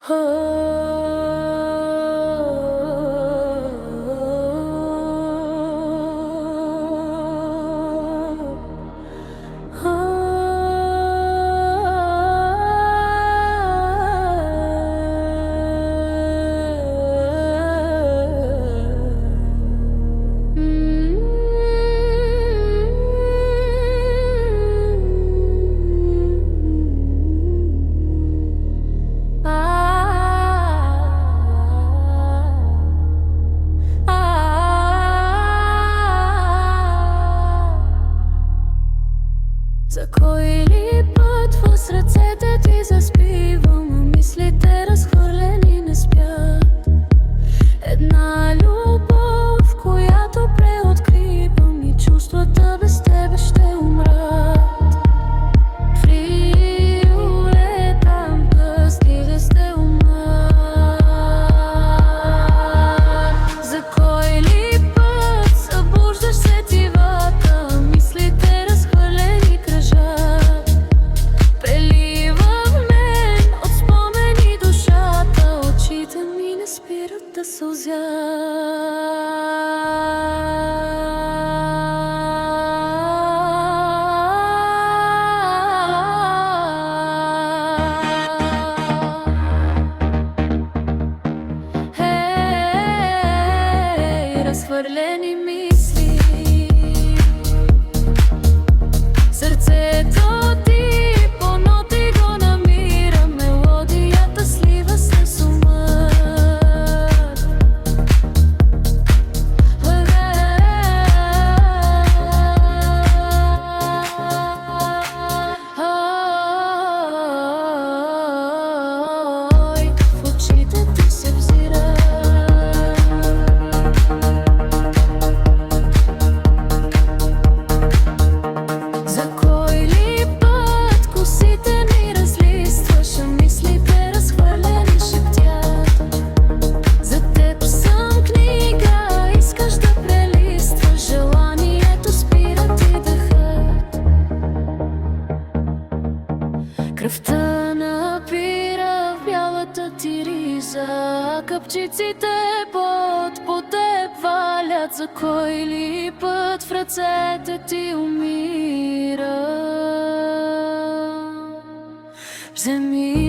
За кой ли път в сърцете ти заспивам, мислите разхвърлени не спят. Една любов, която преоткривам, и чувствата без тебе ще умрат. Виолетам пъсти да сте умрат. За кой ли път събуждаш сетивата, мислите разхвърлени кръжат. Прелива в мен от спомени душата, очите ми не спират да сълзят. Разхвърлени мисли, сърцето ти по ноти го намира, мелодията слива се с умът. В очите ти се взира. За кой ли път косите ми разлистваш, а мислите разхвърлени шептят. За теб съм книга, искаш да прелистваш, желанието спира ти дъхът. Кръвта напира в бялата ти риза, капчиците по теб валят. За кой ли път в ръцете ти умира. Вземи